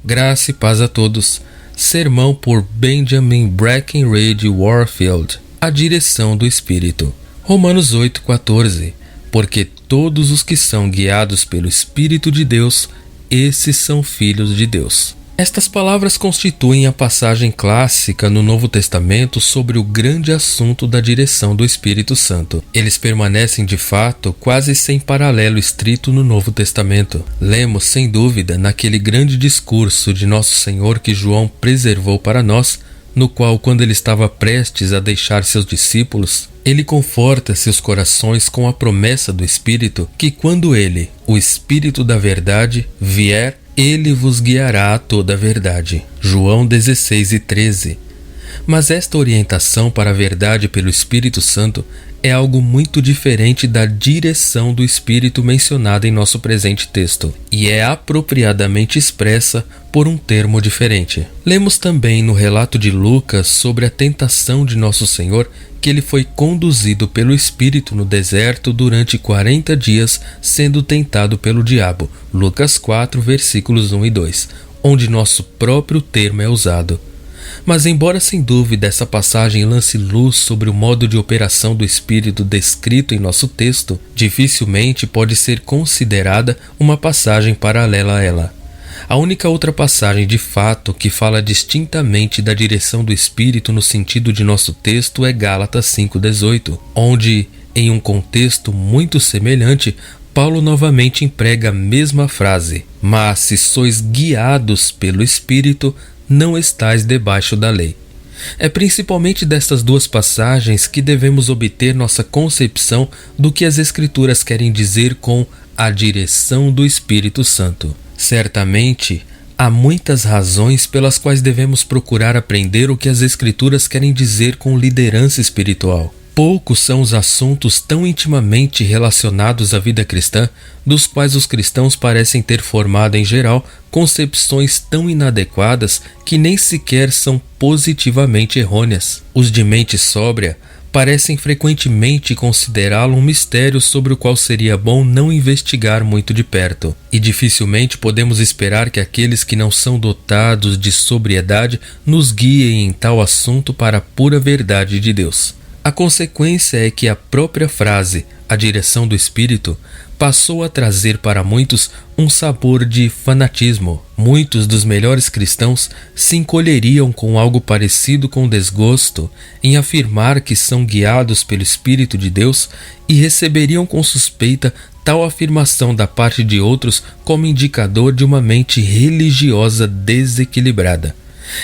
Graça e paz a todos. Sermão por Benjamin Breckinridge Warfield. A direção do Espírito. Romanos 8,14. Porque todos os que são guiados pelo Espírito de Deus, esses são filhos de Deus. Estas palavras constituem a passagem clássica no Novo Testamento sobre o grande assunto da direção do Espírito Santo. Eles permanecem, de fato, quase sem paralelo estrito no Novo Testamento. Lemos, sem dúvida, naquele grande discurso de Nosso Senhor que João preservou para nós, no qual, quando ele estava prestes a deixar seus discípulos, ele conforta seus corações com a promessa do Espírito que, quando ele, o Espírito da Verdade, vier, ele vos guiará a toda a verdade. João 16:13. Mas esta orientação para a verdade pelo Espírito Santo é algo muito diferente da direção do Espírito mencionada em nosso presente texto, e é apropriadamente expressa por um termo diferente. Lemos também no relato de Lucas sobre a tentação de Nosso Senhor que ele foi conduzido pelo Espírito no deserto durante 40 dias, sendo tentado pelo diabo. Lucas 4, versículos 1 e 2, onde nosso próprio termo é usado. Mas embora sem dúvida essa passagem lance luz sobre o modo de operação do Espírito descrito em nosso texto, dificilmente pode ser considerada uma passagem paralela a ela. A única outra passagem de fato que fala distintamente da direção do Espírito no sentido de nosso texto é Gálatas 5,18, onde, em um contexto muito semelhante, Paulo novamente emprega a mesma frase: mas se sois guiados pelo Espírito, não estais debaixo da lei. É principalmente destas duas passagens que devemos obter nossa concepção do que as Escrituras querem dizer com a direção do Espírito Santo. Certamente, há muitas razões pelas quais devemos procurar aprender o que as Escrituras querem dizer com liderança espiritual. Poucos são os assuntos tão intimamente relacionados à vida cristã, dos quais os cristãos parecem ter formado em geral concepções tão inadequadas que nem sequer são positivamente errôneas. Os de mente sóbria parecem frequentemente considerá-lo um mistério sobre o qual seria bom não investigar muito de perto, e dificilmente podemos esperar que aqueles que não são dotados de sobriedade nos guiem em tal assunto para a pura verdade de Deus. A consequência é que a própria frase, a direção do Espírito, passou a trazer para muitos um sabor de fanatismo. Muitos dos melhores cristãos se encolheriam com algo parecido com desgosto em afirmar que são guiados pelo Espírito de Deus e receberiam com suspeita tal afirmação da parte de outros como indicador de uma mente religiosa desequilibrada.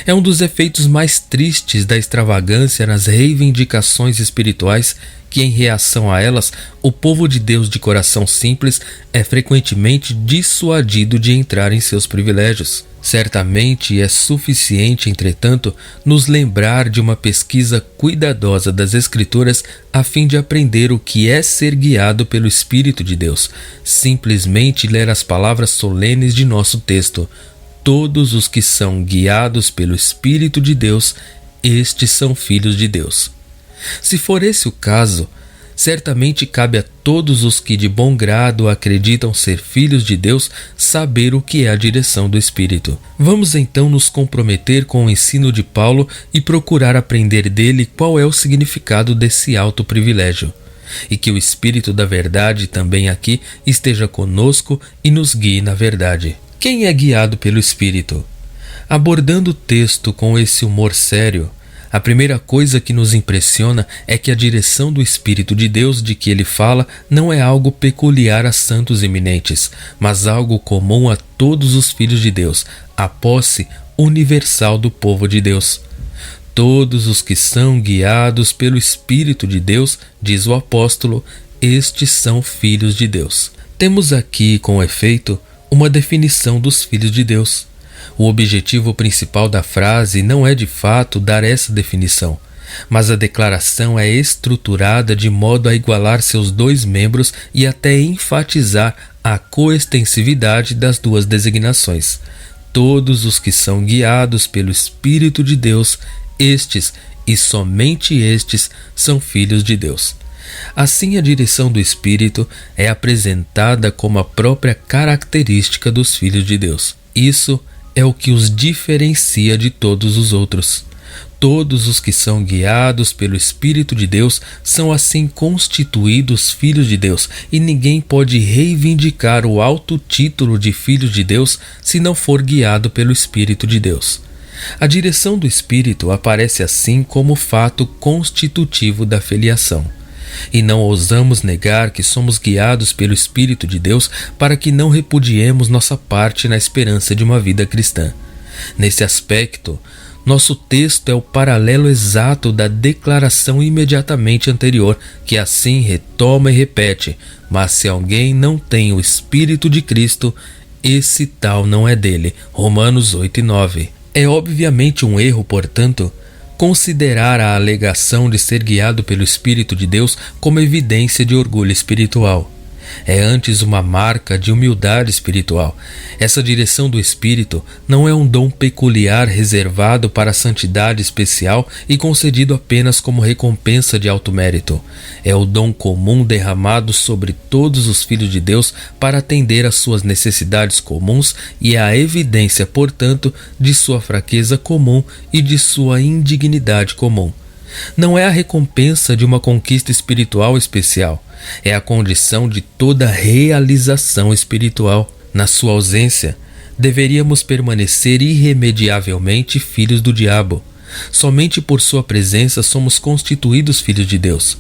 É um dos efeitos mais tristes da extravagância nas reivindicações espirituais que, em reação a elas, o povo de Deus de coração simples é frequentemente dissuadido de entrar em seus privilégios. Certamente é suficiente, entretanto, nos lembrar de uma pesquisa cuidadosa das Escrituras a fim de aprender o que é ser guiado pelo Espírito de Deus. Simplesmente ler as palavras solenes de nosso texto: todos os que são guiados pelo Espírito de Deus, estes são filhos de Deus. Se for esse o caso, certamente cabe a todos os que de bom grado acreditam ser filhos de Deus saber o que é a direção do Espírito. Vamos então nos comprometer com o ensino de Paulo e procurar aprender dele qual é o significado desse alto privilégio. E que o Espírito da Verdade também aqui esteja conosco e nos guie na verdade. Quem é guiado pelo Espírito? Abordando o texto com esse humor sério, a primeira coisa que nos impressiona é que a direção do Espírito de Deus de que ele fala não é algo peculiar a santos eminentes, mas algo comum a todos os filhos de Deus, a posse universal do povo de Deus. Todos os que são guiados pelo Espírito de Deus, diz o apóstolo, estes são filhos de Deus. Temos aqui, com efeito, uma definição dos filhos de Deus. O objetivo principal da frase não é de fato dar essa definição, mas a declaração é estruturada de modo a igualar seus dois membros e até enfatizar a coextensividade das duas designações. Todos os que são guiados pelo Espírito de Deus, estes e somente estes são filhos de Deus. Assim, a direção do Espírito é apresentada como a própria característica dos filhos de Deus. Isso é o que os diferencia de todos os outros. Todos os que são guiados pelo Espírito de Deus são assim constituídos filhos de Deus, e ninguém pode reivindicar o alto título de filho de Deus se não for guiado pelo Espírito de Deus. A direção do Espírito aparece assim como fato constitutivo da filiação. E não ousamos negar que somos guiados pelo Espírito de Deus para que não repudiemos nossa parte na esperança de uma vida cristã. Nesse aspecto, nosso texto é o paralelo exato da declaração imediatamente anterior, que assim retoma e repete: mas se alguém não tem o Espírito de Cristo, esse tal não é dele. Romanos 8:9. É obviamente um erro, portanto, considerar a alegação de ser guiado pelo Espírito de Deus como evidência de orgulho espiritual. É antes uma marca de humildade espiritual. Essa direção do Espírito não é um dom peculiar reservado para a santidade especial e concedido apenas como recompensa de alto mérito. É o dom comum derramado sobre todos os filhos de Deus para atender às suas necessidades comuns e é a evidência, portanto, de sua fraqueza comum e de sua indignidade comum. Não é a recompensa de uma conquista espiritual especial, é a condição de toda realização espiritual. Na sua ausência, deveríamos permanecer irremediavelmente filhos do diabo. Somente por sua presença somos constituídos filhos de Deus.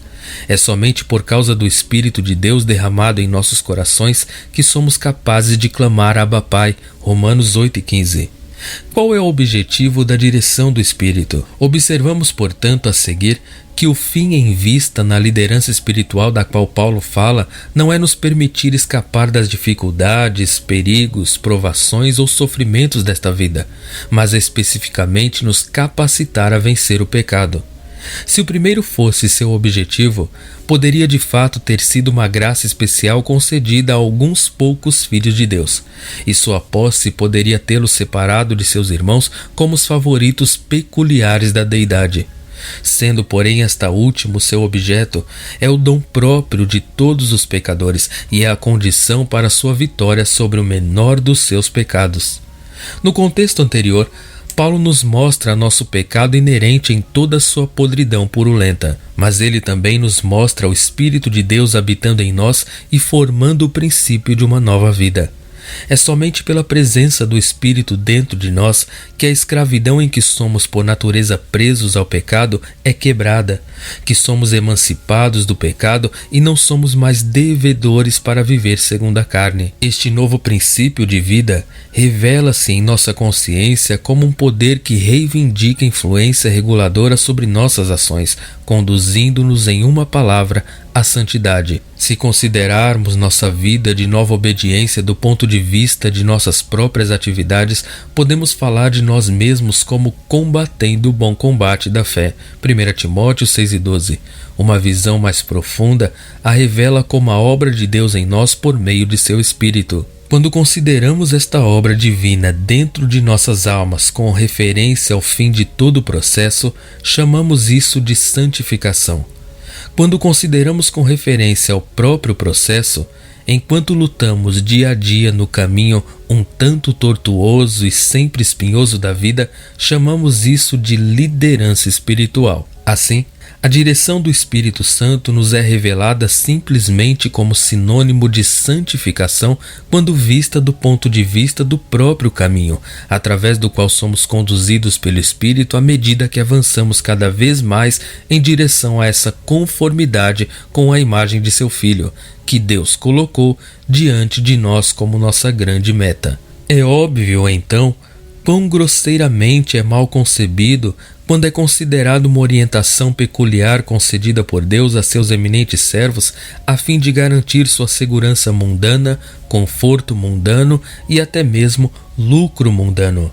É somente por causa do Espírito de Deus derramado em nossos corações que somos capazes de clamar Abba Pai. Romanos 8:15. Qual é o objetivo da direção do Espírito? Observamos, portanto, a seguir que o fim em vista na liderança espiritual da qual Paulo fala não é nos permitir escapar das dificuldades, perigos, provações ou sofrimentos desta vida, mas especificamente nos capacitar a vencer o pecado. Se o primeiro fosse seu objetivo, poderia de fato ter sido uma graça especial concedida a alguns poucos filhos de Deus, e sua posse poderia tê-los separado de seus irmãos como os favoritos peculiares da deidade. Sendo, porém, esta última seu objeto, é o dom próprio de todos os pecadores e é a condição para sua vitória sobre o menor dos seus pecados. No contexto anterior, Paulo nos mostra nosso pecado inerente em toda a sua podridão purulenta, mas ele também nos mostra o Espírito de Deus habitando em nós e formando o princípio de uma nova vida. É somente pela presença do Espírito dentro de nós que a escravidão em que somos por natureza presos ao pecado é quebrada, que somos emancipados do pecado e não somos mais devedores para viver segundo a carne. Este novo princípio de vida revela-se em nossa consciência como um poder que reivindica influência reguladora sobre nossas ações, conduzindo-nos em uma palavra à santidade. Se considerarmos nossa vida de nova obediência do ponto de vista de nossas próprias atividades, podemos falar de nós mesmos como combatendo o bom combate da fé. 1 Timóteo 6:12. Uma visão mais profunda a revela como a obra de Deus em nós por meio de seu Espírito. Quando consideramos esta obra divina dentro de nossas almas com referência ao fim de todo o processo, chamamos isso de santificação. Quando consideramos com referência ao próprio processo, enquanto lutamos dia a dia no caminho um tanto tortuoso e sempre espinhoso da vida, chamamos isso de liderança espiritual. Assim, a direção do Espírito Santo nos é revelada simplesmente como sinônimo de santificação quando vista do ponto de vista do próprio caminho, através do qual somos conduzidos pelo Espírito à medida que avançamos cada vez mais em direção a essa conformidade com a imagem de seu Filho, que Deus colocou diante de nós como nossa grande meta. É óbvio, então, quão grosseiramente é mal concebido quando é considerado uma orientação peculiar concedida por Deus a seus eminentes servos a fim de garantir sua segurança mundana, conforto mundano e até mesmo lucro mundano.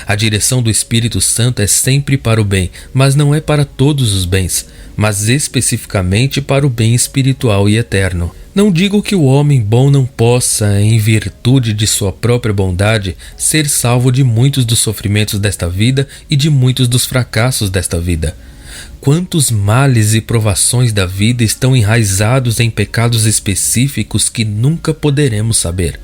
A direção do Espírito Santo é sempre para o bem, mas não é para todos os bens, mas especificamente para o bem espiritual e eterno. Não digo que o homem bom não possa, em virtude de sua própria bondade, ser salvo de muitos dos sofrimentos desta vida e de muitos dos fracassos desta vida. Quantos males e provações da vida estão enraizados em pecados específicos que nunca poderemos saber.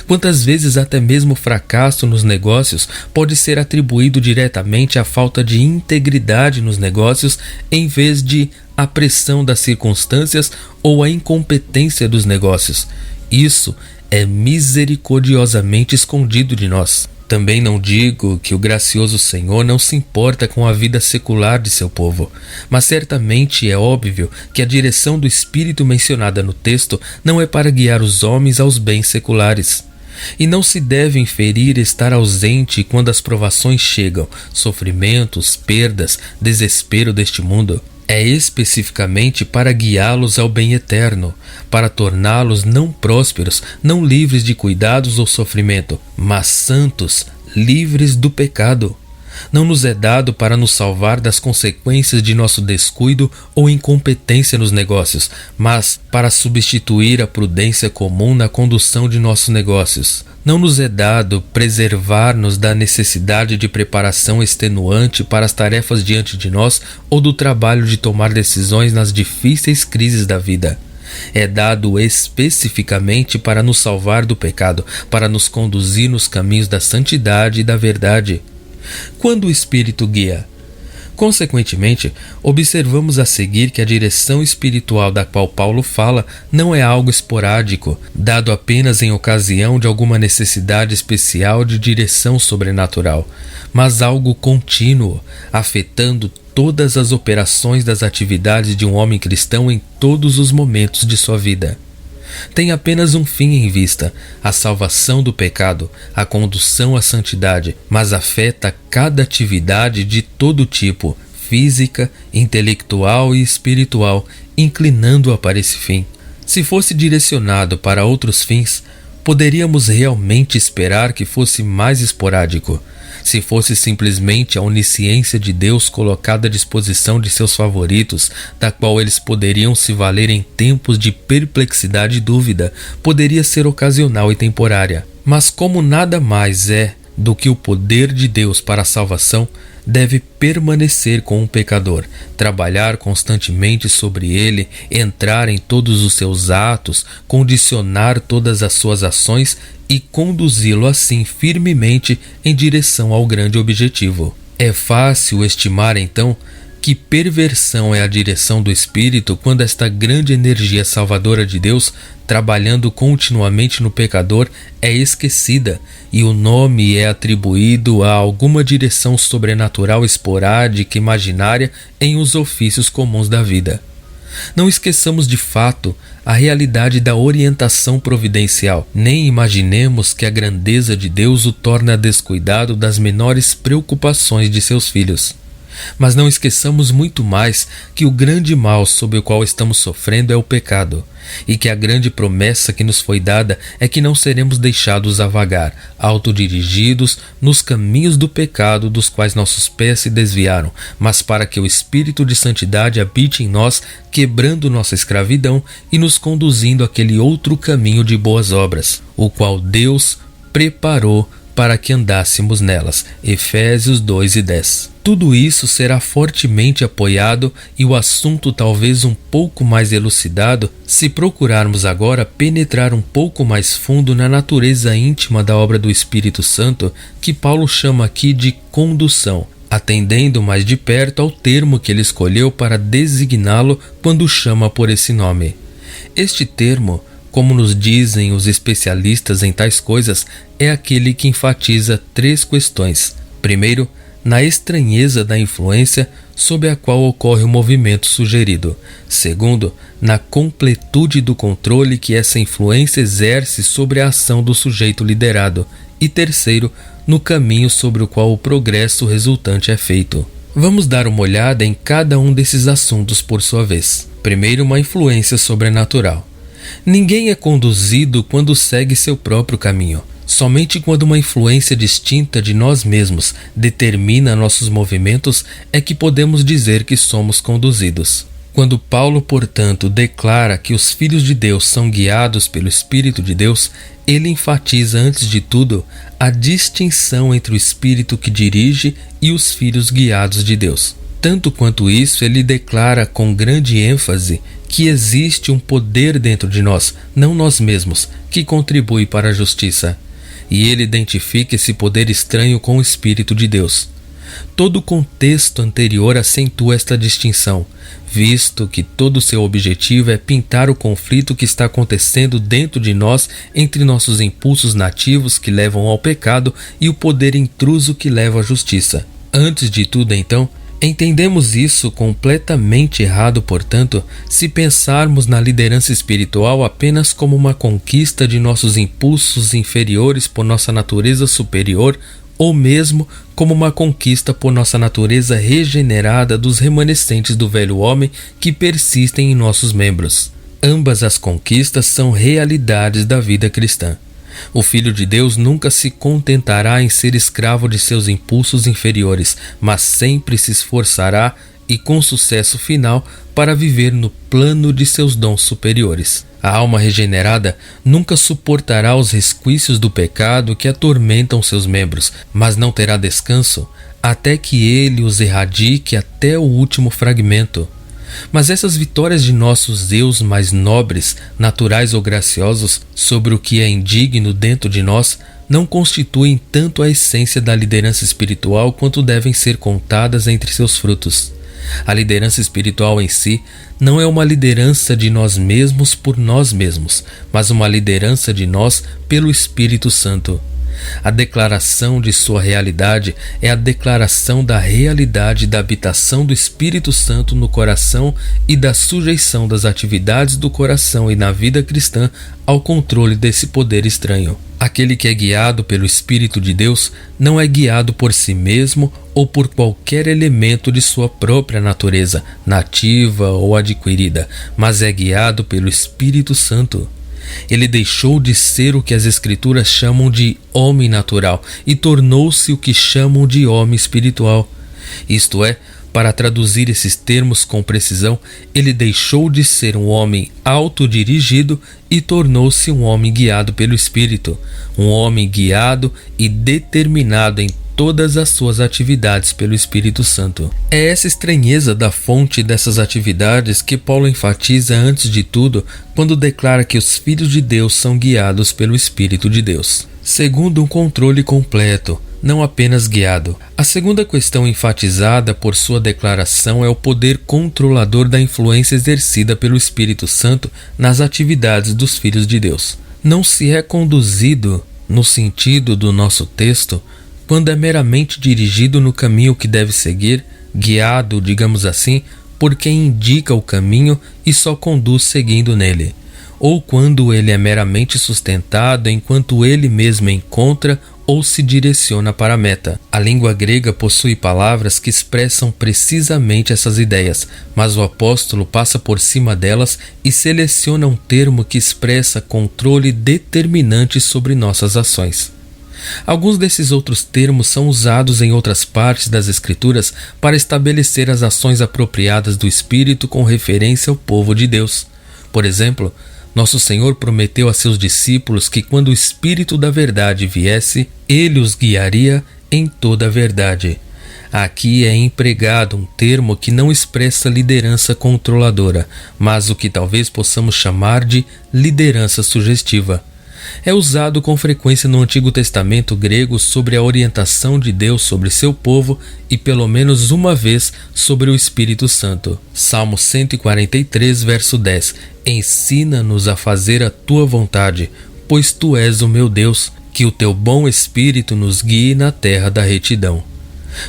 Quantas vezes até mesmo o fracasso nos negócios pode ser atribuído diretamente à falta de integridade nos negócios, em vez de à pressão das circunstâncias ou à incompetência dos negócios. Isso é misericordiosamente escondido de nós. Também não digo que o gracioso Senhor não se importa com a vida secular de seu povo, mas certamente é óbvio que a direção do Espírito mencionada no texto não é para guiar os homens aos bens seculares. E não se deve inferir estar ausente quando as provações chegam, sofrimentos, perdas, desespero deste mundo. É especificamente para guiá-los ao bem eterno, para torná-los não prósperos, não livres de cuidados ou sofrimento, mas santos, livres do pecado. Não nos é dado para nos salvar das consequências de nosso descuido ou incompetência nos negócios, mas para substituir a prudência comum na condução de nossos negócios. Não nos é dado preservar-nos da necessidade de preparação extenuante para as tarefas diante de nós ou do trabalho de tomar decisões nas difíceis crises da vida. É dado especificamente para nos salvar do pecado, para nos conduzir nos caminhos da santidade e da verdade. Quando o Espírito guia. Consequentemente, observamos a seguir que a direção espiritual da qual Paulo fala não é algo esporádico, dado apenas em ocasião de alguma necessidade especial de direção sobrenatural, mas algo contínuo, afetando todas as operações das atividades de um homem cristão em todos os momentos de sua vida. Tem apenas um fim em vista, a salvação do pecado, a condução à santidade, mas afeta cada atividade de todo tipo, física, intelectual e espiritual, inclinando-a para esse fim. Se fosse direcionado para outros fins, poderíamos realmente esperar que fosse mais esporádico. Se fosse simplesmente a onisciência de Deus colocada à disposição de seus favoritos, da qual eles poderiam se valer em tempos de perplexidade e dúvida, poderia ser ocasional e temporária. Mas como nada mais é do que o poder de Deus para a salvação, deve permanecer com o pecador, trabalhar constantemente sobre ele, entrar em todos os seus atos, condicionar todas as suas ações e conduzi-lo assim firmemente em direção ao grande objetivo. É fácil estimar então que perversão é a direção do Espírito quando esta grande energia salvadora de Deus, trabalhando continuamente no pecador, é esquecida e o nome é atribuído a alguma direção sobrenatural esporádica e imaginária em os ofícios comuns da vida. Não esqueçamos de fato a realidade da orientação providencial, nem imaginemos que a grandeza de Deus o torna descuidado das menores preocupações de seus filhos. Mas não esqueçamos muito mais que o grande mal sob o qual estamos sofrendo é o pecado, e que a grande promessa que nos foi dada é que não seremos deixados a vagar, autodirigidos nos caminhos do pecado dos quais nossos pés se desviaram, mas para que o Espírito de Santidade habite em nós, quebrando nossa escravidão e nos conduzindo àquele outro caminho de boas obras, o qual Deus preparou para que andássemos nelas. Efésios 2:10. Tudo isso será fortemente apoiado e o assunto talvez um pouco mais elucidado se procurarmos agora penetrar um pouco mais fundo na natureza íntima da obra do Espírito Santo, que Paulo chama aqui de condução, atendendo mais de perto ao termo que ele escolheu para designá-lo quando chama por esse nome. Este termo, como nos dizem os especialistas em tais coisas, é aquele que enfatiza 3 questões. Primeiro, na estranheza da influência sob a qual ocorre o movimento sugerido. Segundo, na completude do controle que essa influência exerce sobre a ação do sujeito liderado. E terceiro, no caminho sobre o qual o progresso resultante é feito. Vamos dar uma olhada em cada um desses assuntos por sua vez. Primeiro, uma influência sobrenatural. Ninguém é conduzido quando segue seu próprio caminho. Somente quando uma influência distinta de nós mesmos determina nossos movimentos é que podemos dizer que somos conduzidos. Quando Paulo, portanto, declara que os filhos de Deus são guiados pelo Espírito de Deus, ele enfatiza antes de tudo a distinção entre o Espírito que dirige e os filhos guiados de Deus. Tanto quanto isso, ele declara com grande ênfase que existe um poder dentro de nós, não nós mesmos, que contribui para a justiça. E ele identifica esse poder estranho com o Espírito de Deus. Todo o contexto anterior acentua esta distinção, visto que todo o seu objetivo é pintar o conflito que está acontecendo dentro de nós entre nossos impulsos nativos que levam ao pecado e o poder intruso que leva à justiça. Antes de tudo, então, entendemos isso completamente errado, portanto, se pensarmos na liderança espiritual apenas como uma conquista de nossos impulsos inferiores por nossa natureza superior, ou mesmo como uma conquista por nossa natureza regenerada dos remanescentes do velho homem que persistem em nossos membros. Ambas as conquistas são realidades da vida cristã. O Filho de Deus nunca se contentará em ser escravo de seus impulsos inferiores, mas sempre se esforçará e com sucesso final para viver no plano de seus dons superiores. A alma regenerada nunca suportará os resquícios do pecado que atormentam seus membros, mas não terá descanso até que ele os erradique até o último fragmento. Mas essas vitórias de nossos eus mais nobres, naturais ou graciosos, sobre o que é indigno dentro de nós, não constituem tanto a essência da liderança espiritual quanto devem ser contadas entre seus frutos. A liderança espiritual em si não é uma liderança de nós mesmos por nós mesmos, mas uma liderança de nós pelo Espírito Santo. A declaração de sua realidade é a declaração da realidade da habitação do Espírito Santo no coração e da sujeição das atividades do coração e na vida cristã ao controle desse poder estranho. Aquele que é guiado pelo Espírito de Deus não é guiado por si mesmo ou por qualquer elemento de sua própria natureza, nativa ou adquirida, mas é guiado pelo Espírito Santo. Ele deixou de ser o que as Escrituras chamam de homem natural e tornou-se o que chamam de homem espiritual. Isto é, para traduzir esses termos com precisão, ele deixou de ser um homem autodirigido e tornou-se um homem guiado pelo Espírito, um homem guiado e determinado em todas as suas atividades pelo Espírito Santo. É essa estranheza da fonte dessas atividades que Paulo enfatiza antes de tudo quando declara que os filhos de Deus são guiados pelo Espírito de Deus. Segundo, um controle completo, não apenas guiado. A segunda questão enfatizada por sua declaração é o poder controlador da influência exercida pelo Espírito Santo nas atividades dos filhos de Deus. Não se é conduzido, no sentido do nosso texto, quando é meramente dirigido no caminho que deve seguir, guiado, digamos assim, por quem indica o caminho e só conduz seguindo nele, ou quando ele é meramente sustentado enquanto ele mesmo encontra ou se direciona para a meta. A língua grega possui palavras que expressam precisamente essas ideias, mas o apóstolo passa por cima delas e seleciona um termo que expressa controle determinante sobre nossas ações. Alguns desses outros termos são usados em outras partes das Escrituras para estabelecer as ações apropriadas do Espírito com referência ao povo de Deus. Por exemplo, nosso Senhor prometeu a seus discípulos que quando o Espírito da Verdade viesse, ele os guiaria em toda a verdade. Aqui é empregado um termo que não expressa liderança controladora, mas o que talvez possamos chamar de liderança sugestiva. É usado com frequência no Antigo Testamento grego sobre a orientação de Deus sobre seu povo e pelo menos uma vez sobre o Espírito Santo. Salmo 143, verso 10. Ensina-nos a fazer a tua vontade, pois tu és o meu Deus, que o teu bom Espírito nos guie na terra da retidão.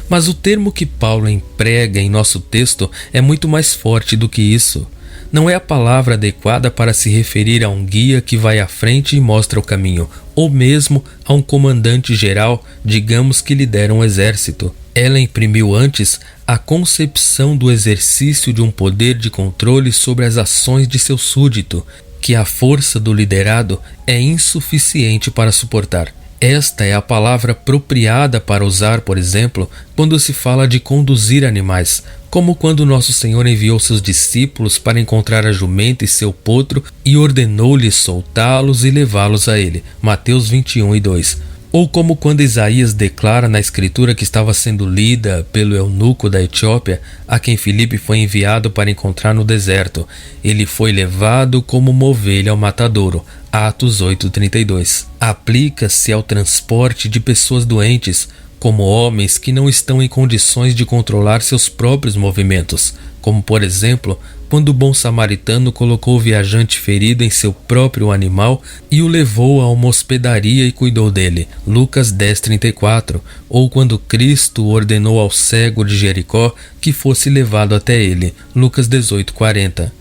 Mas o termo que Paulo emprega em nosso texto é muito mais forte do que isso. Não é a palavra adequada para se referir a um guia que vai à frente e mostra o caminho, ou mesmo a um comandante geral, digamos que lidera um exército. Ela imprimiu antes a concepção do exercício de um poder de controle sobre as ações de seu súdito, que a força do liderado é insuficiente para suportar. Esta é a palavra apropriada para usar, por exemplo, quando se fala de conduzir animais, como quando nosso Senhor enviou seus discípulos para encontrar a jumenta e seu potro e ordenou-lhes soltá-los e levá-los a ele. Mateus 21:2. Ou como quando Isaías declara na escritura que estava sendo lida pelo eunuco da Etiópia, a quem Filipe foi enviado para encontrar no deserto. Ele foi levado como uma ovelha ao matadouro. Atos 8:32. Aplica-se ao transporte de pessoas doentes, como homens que não estão em condições de controlar seus próprios movimentos, como por exemplo, quando o bom samaritano colocou o viajante ferido em seu próprio animal e o levou a uma hospedaria e cuidou dele, Lucas 10:34, ou quando Cristo ordenou ao cego de Jericó que fosse levado até ele, Lucas 18:40.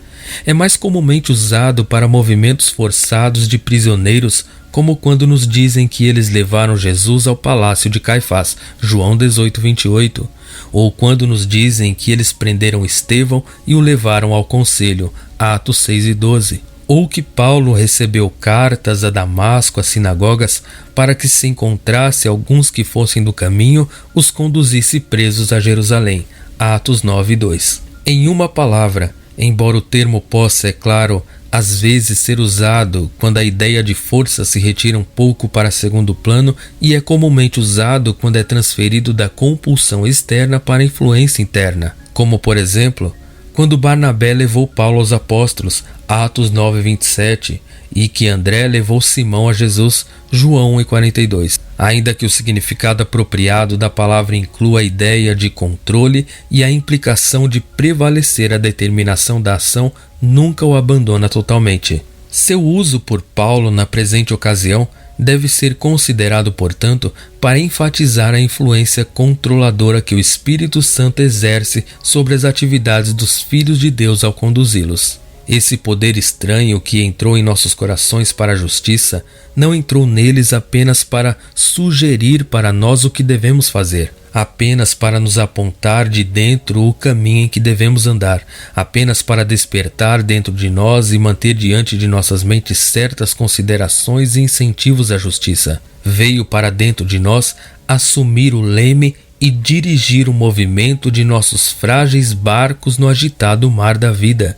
É mais comumente usado para movimentos forçados de prisioneiros, como quando nos dizem que eles levaram Jesus ao palácio de Caifás, João 18:28, ou quando nos dizem que eles prenderam Estevão e o levaram ao conselho, Atos 6:12, ou que Paulo recebeu cartas a Damasco, às sinagogas, para que se encontrasse alguns que fossem do caminho, os conduzisse presos a Jerusalém, Atos 9:2. Em uma palavra, embora o termo possa, é claro, às vezes ser usado quando a ideia de força se retira um pouco para segundo plano e é comumente usado quando é transferido da compulsão externa para a influência interna, como por exemplo, quando Barnabé levou Paulo aos apóstolos, Atos 9:27, e que André levou Simão a Jesus, João 1:42. Ainda que o significado apropriado da palavra inclua a ideia de controle e a implicação de prevalecer a determinação da ação, nunca o abandona totalmente. Seu uso por Paulo na presente ocasião deve ser considerado, portanto, para enfatizar a influência controladora que o Espírito Santo exerce sobre as atividades dos filhos de Deus ao conduzi-los. Esse poder estranho que entrou em nossos corações para a justiça não entrou neles apenas para sugerir para nós o que devemos fazer, apenas para nos apontar de dentro o caminho em que devemos andar, apenas para despertar dentro de nós e manter diante de nossas mentes certas considerações e incentivos à justiça. Veio para dentro de nós assumir o leme e dirigir o movimento de nossos frágeis barcos no agitado mar da vida.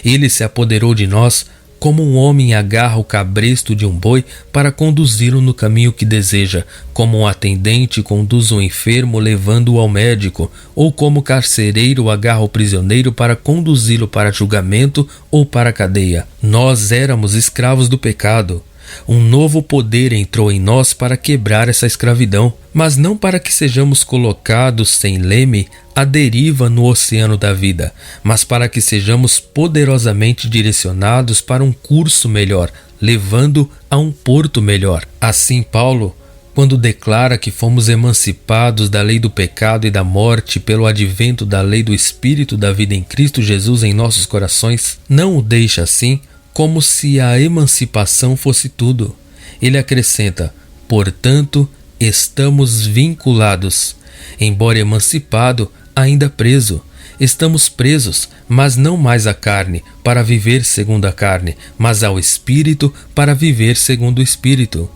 Ele se apoderou de nós como um homem agarra o cabresto de um boi para conduzi-lo no caminho que deseja, como um atendente conduz um enfermo levando-o ao médico, ou como o carcereiro agarra o prisioneiro para conduzi-lo para julgamento ou para a cadeia. Nós éramos escravos do pecado. Um novo poder entrou em nós para quebrar essa escravidão, mas não para que sejamos colocados sem leme à deriva no oceano da vida, mas para que sejamos poderosamente direcionados para um curso melhor, levando a um porto melhor. Assim, Paulo, quando declara que fomos emancipados da lei do pecado e da morte pelo advento da lei do Espírito da vida em Cristo Jesus em nossos corações, não o deixa assim, como se a emancipação fosse tudo. Ele acrescenta: portanto, estamos vinculados. Embora emancipado, ainda preso. Estamos presos, mas não mais à carne, para viver segundo a carne, mas ao Espírito, para viver segundo o Espírito.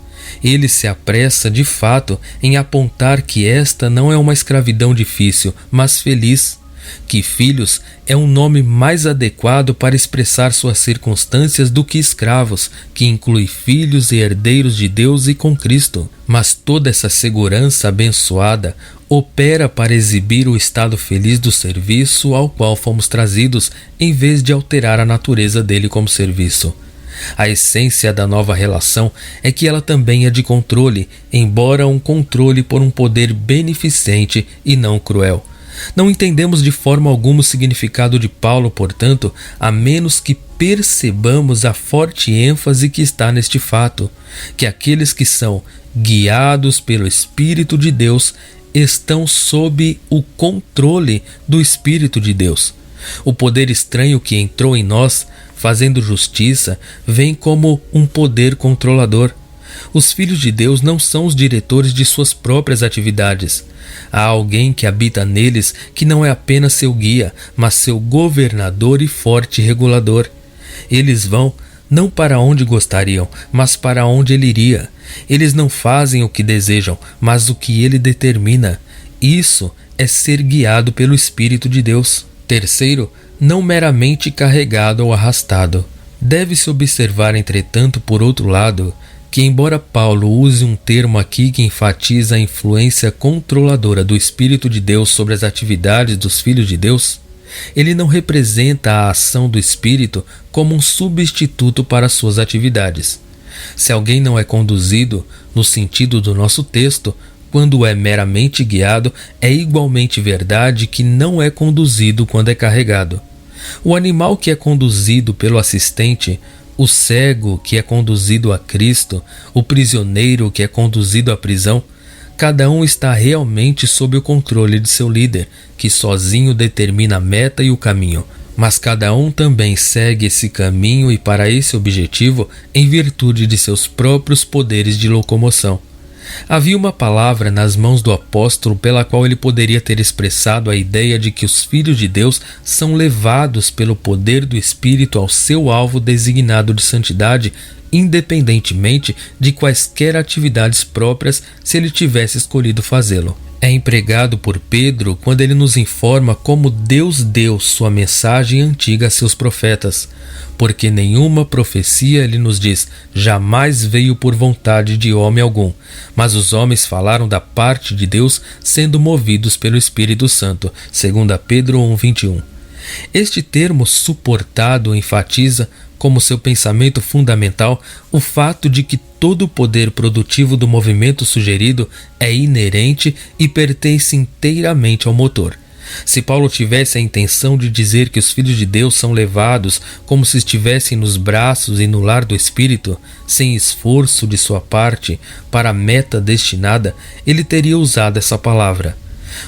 Ele se apressa, de fato, em apontar que esta não é uma escravidão difícil, mas feliz. Que filhos é um nome mais adequado para expressar suas circunstâncias do que escravos, que inclui filhos e herdeiros de Deus e com Cristo. Mas toda essa segurança abençoada opera para exibir o estado feliz do serviço ao qual fomos trazidos, em vez de alterar a natureza dele como serviço. A essência da nova relação é que ela também é de controle, embora um controle por um poder beneficente e não cruel. Não entendemos de forma alguma o significado de Paulo, portanto, a menos que percebamos a forte ênfase que está neste fato, que aqueles que são guiados pelo Espírito de Deus estão sob o controle do Espírito de Deus. O poder estranho que entrou em nós, fazendo justiça, vem como um poder controlador. Os filhos de Deus não são os diretores de suas próprias atividades. Há alguém que habita neles que não é apenas seu guia, mas seu governador e forte regulador. Eles vão não para onde gostariam, mas para onde ele iria. Eles não fazem o que desejam, mas o que ele determina. Isso é ser guiado pelo Espírito de Deus. Terceiro, não meramente carregado ou arrastado. Deve-se observar, entretanto, por outro lado, que, embora Paulo use um termo aqui que enfatiza a influência controladora do Espírito de Deus sobre as atividades dos filhos de Deus, ele não representa a ação do Espírito como um substituto para suas atividades. Se alguém não é conduzido, no sentido do nosso texto, quando é meramente guiado, é igualmente verdade que não é conduzido quando é carregado. O animal que é conduzido pelo assistente, o cego que é conduzido a Cristo, o prisioneiro que é conduzido à prisão, cada um está realmente sob o controle de seu líder, que sozinho determina a meta e o caminho. Mas cada um também segue esse caminho e para esse objetivo em virtude de seus próprios poderes de locomoção. Havia uma palavra nas mãos do apóstolo pela qual ele poderia ter expressado a ideia de que os filhos de Deus são levados pelo poder do Espírito ao seu alvo designado de santidade, independentemente de quaisquer atividades próprias se ele tivesse escolhido fazê-lo. É empregado por Pedro quando ele nos informa como Deus deu sua mensagem antiga a seus profetas, porque nenhuma profecia, ele nos diz, jamais veio por vontade de homem algum, mas os homens falaram da parte de Deus sendo movidos pelo Espírito Santo, 2 Pedro 1:21. Este termo suportado enfatiza, como seu pensamento fundamental, o fato de que todo o poder produtivo do movimento sugerido é inerente e pertence inteiramente ao motor. Se Paulo tivesse a intenção de dizer que os filhos de Deus são levados como se estivessem nos braços e no lar do Espírito, sem esforço de sua parte, para a meta destinada, ele teria usado essa palavra.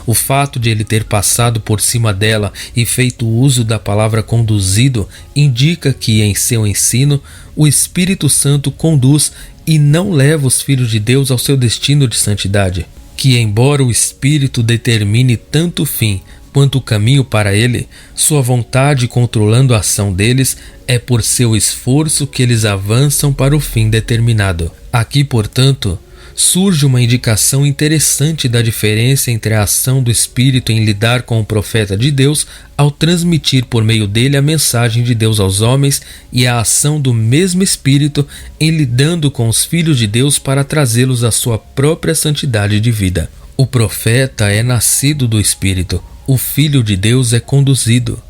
O fato de ele ter passado por cima dela e feito uso da palavra conduzido indica que, em seu ensino, o Espírito Santo conduz e não leva os filhos de Deus ao seu destino de santidade. Que, embora o Espírito determine tanto o fim quanto o caminho para ele, sua vontade controlando a ação deles, é por seu esforço que eles avançam para o fim determinado. Aqui, portanto, surge uma indicação interessante da diferença entre a ação do Espírito em lidar com o profeta de Deus ao transmitir por meio dele a mensagem de Deus aos homens e a ação do mesmo Espírito em lidando com os filhos de Deus para trazê-los à sua própria santidade de vida. O profeta é nascido do Espírito, o Filho de Deus é conduzido.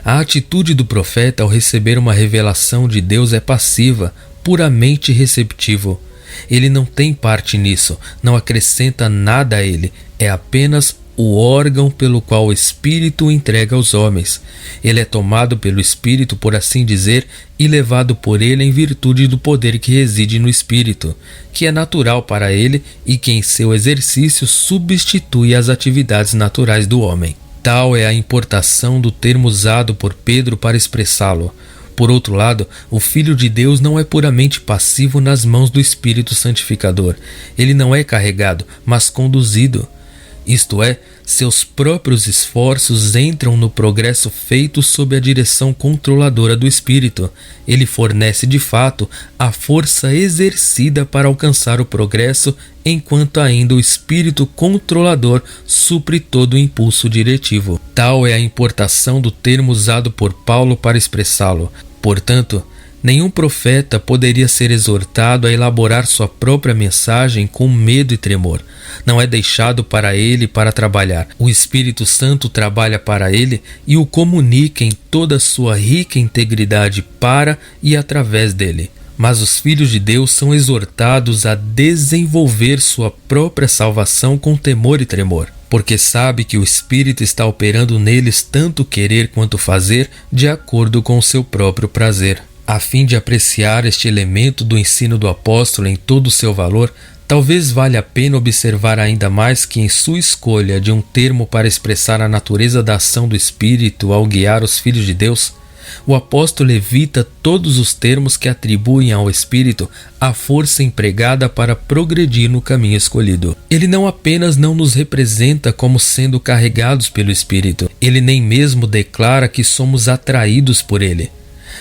A atitude do profeta ao receber uma revelação de Deus é passiva, puramente receptivo. Ele não tem parte nisso, não acrescenta nada a ele, é apenas o órgão pelo qual o Espírito o entrega aos homens. Ele é tomado pelo Espírito, por assim dizer, e levado por ele em virtude do poder que reside no Espírito, que é natural para ele e que em seu exercício substitui as atividades naturais do homem. Tal é a importação do termo usado por Pedro para expressá-lo. Por outro lado, o Filho de Deus não é puramente passivo nas mãos do Espírito Santificador. Ele não é carregado, mas conduzido. Isto é, seus próprios esforços entram no progresso feito sob a direção controladora do Espírito. Ele fornece de fato a força exercida para alcançar o progresso, enquanto ainda o Espírito controlador supre todo o impulso diretivo. Tal é a importação do termo usado por Paulo para expressá-lo. Portanto, nenhum profeta poderia ser exortado a elaborar sua própria mensagem com medo e tremor. Não é deixado para ele para trabalhar. O Espírito Santo trabalha para ele e o comunica em toda a sua rica integridade para e através dele. Mas os filhos de Deus são exortados a desenvolver sua própria salvação com temor e tremor, porque sabe que o Espírito está operando neles tanto querer quanto fazer de acordo com o seu próprio prazer. A fim de apreciar este elemento do ensino do apóstolo em todo o seu valor, talvez valha a pena observar ainda mais que em sua escolha de um termo para expressar a natureza da ação do Espírito ao guiar os filhos de Deus, o apóstolo evita todos os termos que atribuem ao Espírito a força empregada para progredir no caminho escolhido. Ele não apenas não nos representa como sendo carregados pelo Espírito, ele nem mesmo declara que somos atraídos por ele.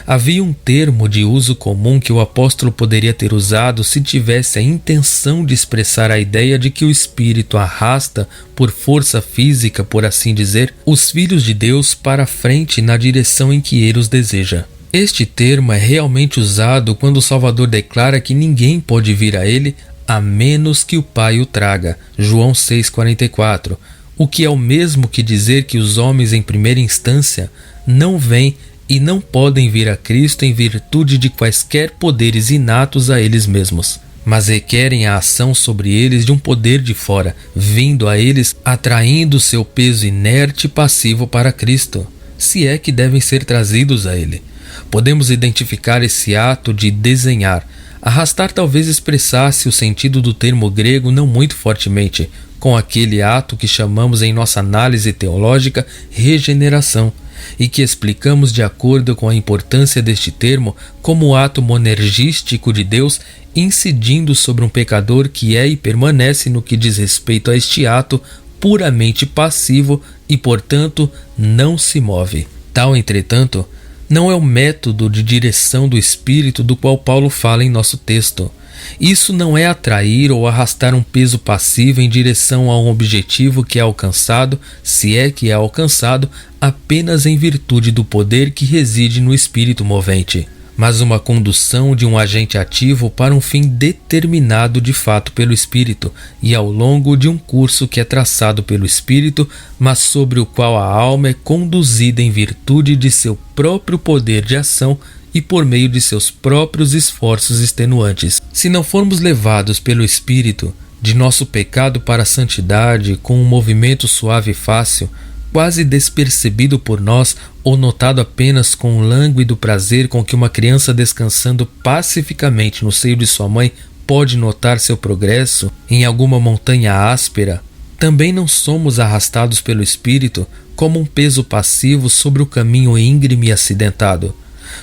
Havia um termo de uso comum que o apóstolo poderia ter usado se tivesse a intenção de expressar a ideia de que o Espírito arrasta, por força física, por assim dizer, os filhos de Deus para a frente na direção em que ele os deseja. Este termo é realmente usado quando o Salvador declara que ninguém pode vir a ele a menos que o Pai o traga, João 6,44, o que é o mesmo que dizer que os homens em primeira instância não vêm e não podem vir a Cristo em virtude de quaisquer poderes inatos a eles mesmos, mas requerem a ação sobre eles de um poder de fora, vindo a eles atraindo seu peso inerte e passivo para Cristo, se é que devem ser trazidos a ele. Podemos identificar esse ato de desenhar. Arrastar talvez expressasse o sentido do termo grego não muito fortemente, com aquele ato que chamamos em nossa análise teológica regeneração, e que explicamos de acordo com a importância deste termo como o ato monergístico de Deus incidindo sobre um pecador que é e permanece no que diz respeito a este ato puramente passivo e, portanto, não se move. Tal, entretanto, não é o método de direção do Espírito do qual Paulo fala em nosso texto. Isso não é atrair ou arrastar um peso passivo em direção a um objetivo que é alcançado, se é que é alcançado, apenas em virtude do poder que reside no Espírito movente, mas uma condução de um agente ativo para um fim determinado de fato pelo Espírito e ao longo de um curso que é traçado pelo Espírito, mas sobre o qual a alma é conduzida em virtude de seu próprio poder de ação e por meio de seus próprios esforços extenuantes. Se não formos levados pelo Espírito de nosso pecado para a santidade com um movimento suave e fácil, quase despercebido por nós ou notado apenas com o lânguido prazer com que uma criança descansando pacificamente no seio de sua mãe pode notar seu progresso em alguma montanha áspera, também não somos arrastados pelo Espírito como um peso passivo sobre o caminho íngreme e acidentado.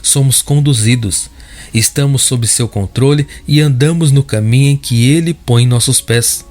Somos conduzidos, estamos sob seu controle e andamos no caminho em que ele põe nossos pés.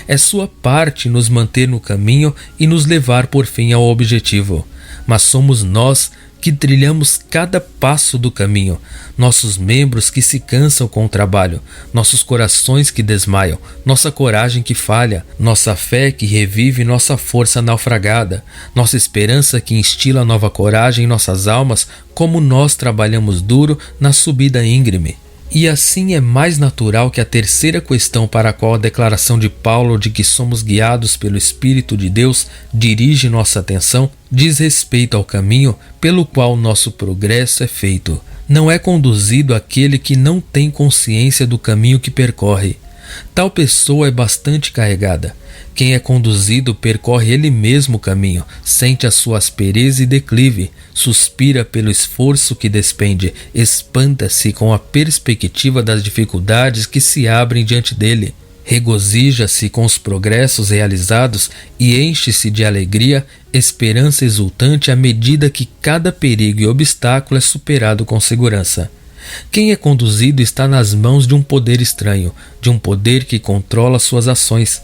É sua parte nos manter no caminho e nos levar por fim ao objetivo, mas somos nós que trilhamos cada passo do caminho, nossos membros que se cansam com o trabalho, nossos corações que desmaiam, nossa coragem que falha, nossa fé que revive nossa força naufragada, nossa esperança que instila nova coragem em nossas almas, como nós trabalhamos duro na subida íngreme. E assim é mais natural que a terceira questão para a qual a declaração de Paulo de que somos guiados pelo Espírito de Deus dirige nossa atenção diz respeito ao caminho pelo qual nosso progresso é feito. Não é conduzido aquele que não tem consciência do caminho que percorre. Tal pessoa é bastante carregada. Quem é conduzido percorre ele mesmo o caminho, sente a sua aspereza e declive, suspira pelo esforço que despende, espanta-se com a perspectiva das dificuldades que se abrem diante dele, regozija-se com os progressos realizados e enche-se de alegria, esperança exultante à medida que cada perigo e obstáculo é superado com segurança. Quem é conduzido está nas mãos de um poder estranho, de um poder que controla suas ações.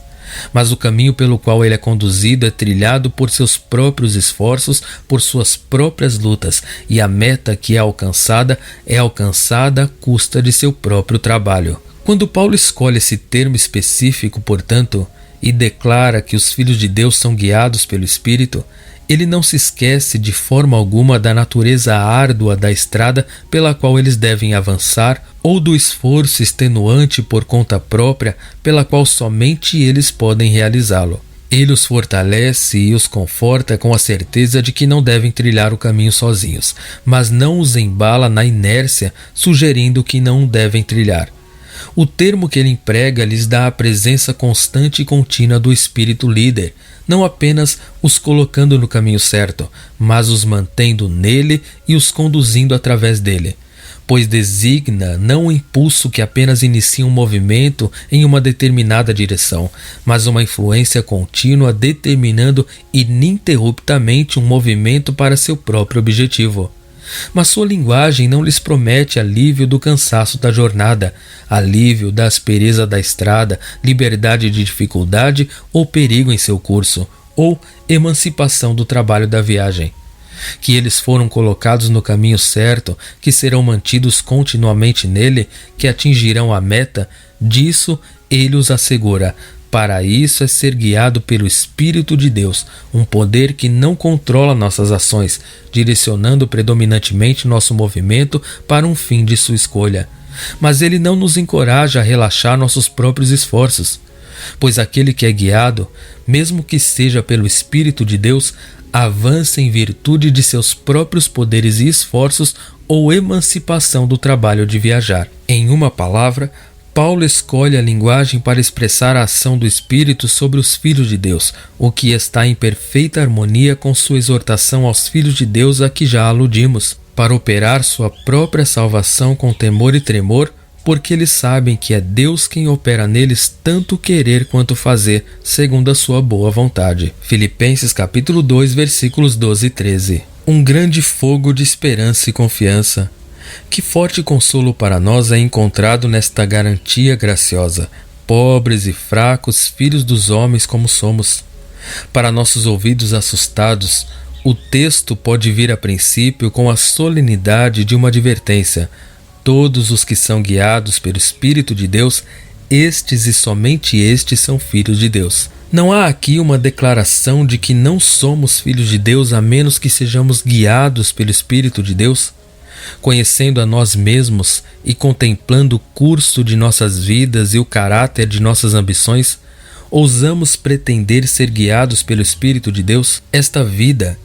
Mas o caminho pelo qual ele é conduzido é trilhado por seus próprios esforços, por suas próprias lutas, e a meta que é alcançada à custa de seu próprio trabalho. Quando Paulo escolhe esse termo específico, portanto, e declara que os filhos de Deus são guiados pelo Espírito, ele não se esquece de forma alguma da natureza árdua da estrada pela qual eles devem avançar ou do esforço extenuante por conta própria pela qual somente eles podem realizá-lo. Ele os fortalece e os conforta com a certeza de que não devem trilhar o caminho sozinhos, mas não os embala na inércia, sugerindo que não devem trilhar. O termo que ele emprega lhes dá a presença constante e contínua do espírito líder, não apenas os colocando no caminho certo, mas os mantendo nele e os conduzindo através dele, pois designa não um impulso que apenas inicia um movimento em uma determinada direção, mas uma influência contínua determinando ininterruptamente um movimento para seu próprio objetivo. Mas sua linguagem não lhes promete alívio do cansaço da jornada, alívio da aspereza da estrada, liberdade de dificuldade ou perigo em seu curso, ou emancipação do trabalho da viagem. Que eles foram colocados no caminho certo, que serão mantidos continuamente nele, que atingirão a meta, disso ele os assegura. Para isso é ser guiado pelo Espírito de Deus, um poder que não controla nossas ações, direcionando predominantemente nosso movimento para um fim de sua escolha. Mas ele não nos encoraja a relaxar nossos próprios esforços, pois aquele que é guiado, mesmo que seja pelo Espírito de Deus, avança em virtude de seus próprios poderes e esforços ou emancipação do trabalho de viajar. Em uma palavra, Paulo escolhe a linguagem para expressar a ação do Espírito sobre os filhos de Deus, o que está em perfeita harmonia com sua exortação aos filhos de Deus a que já aludimos, para operar sua própria salvação com temor e tremor, porque eles sabem que é Deus quem opera neles tanto querer quanto fazer, segundo a sua boa vontade. Filipenses capítulo 2, versículos 12 e 13. Um grande fogo de esperança e confiança. Que forte consolo para nós é encontrado nesta garantia graciosa, pobres e fracos, filhos dos homens como somos. Para nossos ouvidos assustados, o texto pode vir a princípio com a solenidade de uma advertência. Todos os que são guiados pelo Espírito de Deus, estes e somente estes são filhos de Deus. Não há aqui uma declaração de que não somos filhos de Deus a menos que sejamos guiados pelo Espírito de Deus? Conhecendo a nós mesmos e contemplando o curso de nossas vidas e o caráter de nossas ambições, ousamos pretender ser guiados pelo Espírito de Deus? Esta vida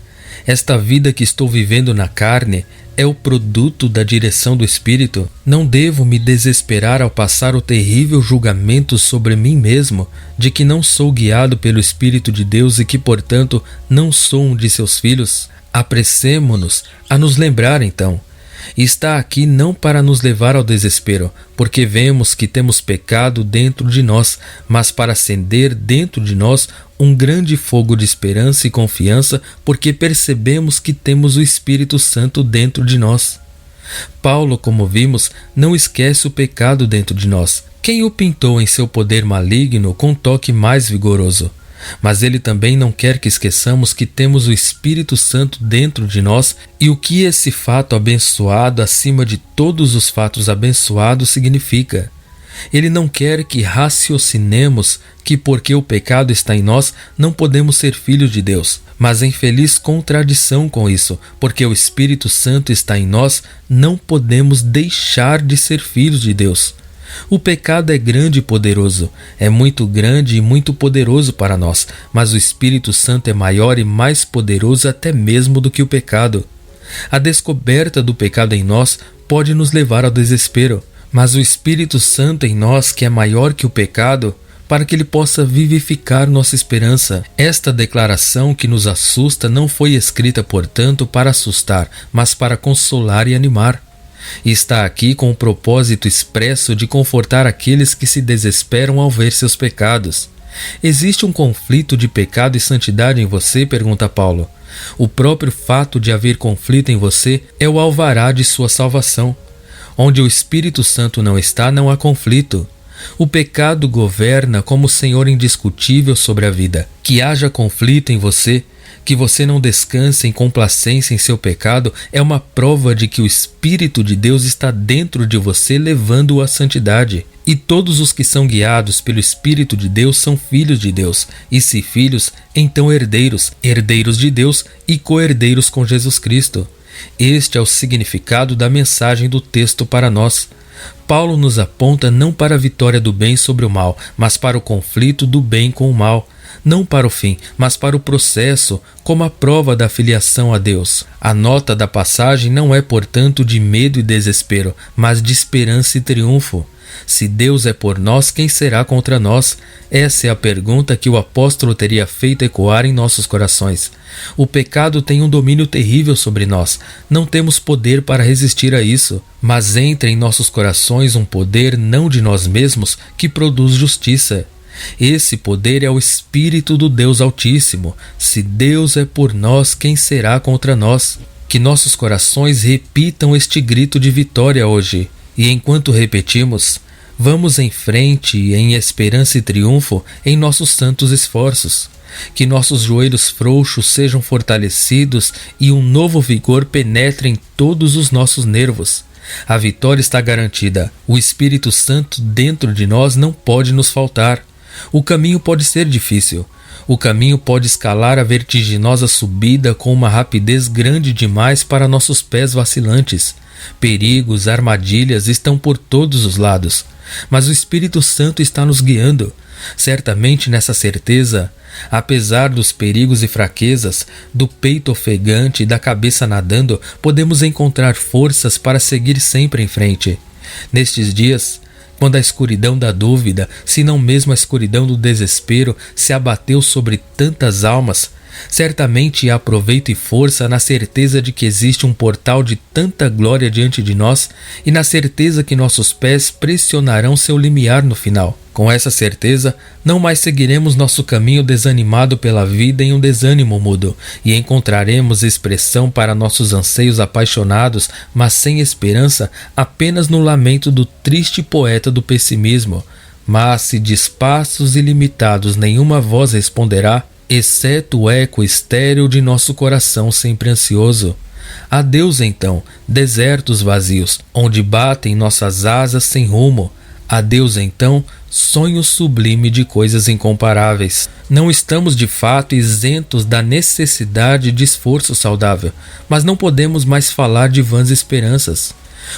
que estou vivendo na carne, é o produto da direção do Espírito? Não devo me desesperar ao passar o terrível julgamento sobre mim mesmo, de que não sou guiado pelo Espírito de Deus e que, portanto, não sou um de seus filhos? Apressemo-nos a nos lembrar, então. E está aqui não para nos levar ao desespero, porque vemos que temos pecado dentro de nós, mas para acender dentro de nós um grande fogo de esperança e confiança, porque percebemos que temos o Espírito Santo dentro de nós. Paulo, como vimos, não esquece o pecado dentro de nós. Quem o pintou em seu poder maligno com um toque mais vigoroso? Mas ele também não quer que esqueçamos que temos o Espírito Santo dentro de nós e o que esse fato abençoado acima de todos os fatos abençoados significa. Ele não quer que raciocinemos que porque o pecado está em nós não podemos ser filhos de Deus, mas em feliz contradição com isso, porque o Espírito Santo está em nós, não podemos deixar de ser filhos de Deus. O pecado é grande e poderoso, é muito grande e muito poderoso para nós, mas o Espírito Santo é maior e mais poderoso até mesmo do que o pecado. A descoberta do pecado em nós pode nos levar ao desespero, mas o Espírito Santo em nós, que é maior que o pecado, para que ele possa vivificar nossa esperança. Esta declaração que nos assusta não foi escrita, portanto, para assustar, mas para consolar e animar. E está aqui com o propósito expresso de confortar aqueles que se desesperam ao ver seus pecados. Existe um conflito de pecado e santidade em você? Pergunta Paulo. O próprio fato de haver conflito em você é o alvará de sua salvação. Onde o Espírito Santo não está, não há conflito. O pecado governa como Senhor indiscutível sobre a vida. Que haja conflito em você, que você não descanse em complacência em seu pecado, é uma prova de que o Espírito de Deus está dentro de você, levando-o à santidade. E todos os que são guiados pelo Espírito de Deus são filhos de Deus, e se filhos, então herdeiros, herdeiros de Deus e co-herdeiros com Jesus Cristo. Este é o significado da mensagem do texto para nós. Paulo nos aponta não para a vitória do bem sobre o mal, mas para o conflito do bem com o mal. Não para o fim, mas para o processo, como a prova da filiação a Deus. A nota da passagem não é, portanto, de medo e desespero, mas de esperança e triunfo. Se Deus é por nós, quem será contra nós? Essa é a pergunta que o apóstolo teria feito ecoar em nossos corações. O pecado tem um domínio terrível sobre nós. Não temos poder para resistir a isso, mas entra em nossos corações um poder não de nós mesmos que produz justiça. Esse poder é o Espírito do Deus Altíssimo. Se Deus é por nós, quem será contra nós? Que nossos corações repitam este grito de vitória hoje. E enquanto repetimos, vamos em frente em esperança e triunfo em nossos santos esforços. Que nossos joelhos frouxos sejam fortalecidos e um novo vigor penetre em todos os nossos nervos. A vitória está garantida. O Espírito Santo dentro de nós não pode nos faltar. O caminho pode ser difícil. O caminho pode escalar a vertiginosa subida com uma rapidez grande demais para nossos pés vacilantes. Perigos, armadilhas estão por todos os lados, mas o Espírito Santo está nos guiando. Certamente nessa certeza, apesar dos perigos e fraquezas, do peito ofegante e da cabeça nadando, podemos encontrar forças para seguir sempre em frente. Nestes dias, quando a escuridão da dúvida, se não mesmo a escuridão do desespero, se abateu sobre tantas almas, certamente há proveito e força na certeza de que existe um portal de tanta glória diante de nós e na certeza que nossos pés pressionarão seu limiar no final. Com essa certeza, não mais seguiremos nosso caminho desanimado pela vida em um desânimo mudo, e encontraremos expressão para nossos anseios apaixonados, mas sem esperança, apenas no lamento do triste poeta do pessimismo. Mas se de espaços ilimitados nenhuma voz responderá, exceto o eco estéril de nosso coração sempre ansioso. Adeus então, desertos vazios, onde batem nossas asas sem rumo. Adeus então, sonho sublime de coisas incomparáveis. Não estamos de fato isentos da necessidade de esforço saudável, mas não podemos mais falar de vãs esperanças.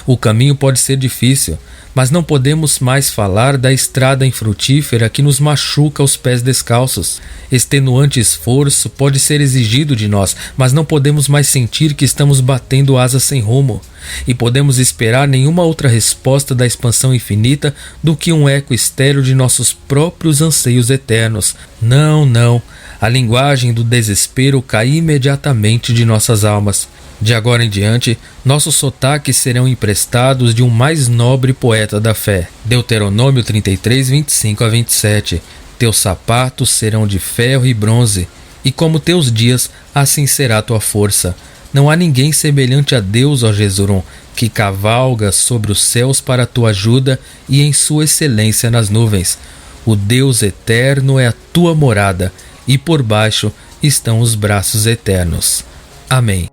O caminho pode ser difícil, mas não podemos mais falar da estrada infrutífera que nos machuca os pés descalços. Extenuante esforço pode ser exigido de nós, mas não podemos mais sentir que estamos batendo asas sem rumo. E podemos esperar nenhuma outra resposta da expansão infinita do que um eco estéril de nossos próprios anseios eternos. Não, não. A linguagem do desespero cai imediatamente de nossas almas. De agora em diante, nossos sotaques serão emprestados de um mais nobre poeta da fé. Deuteronômio 33, 25 a 27. Teus sapatos serão de ferro e bronze, e como teus dias, assim será tua força. Não há ninguém semelhante a Deus, ó Jesurum, que cavalga sobre os céus para a tua ajuda e em sua excelência nas nuvens. O Deus eterno é a tua morada, e por baixo estão os braços eternos. Amém.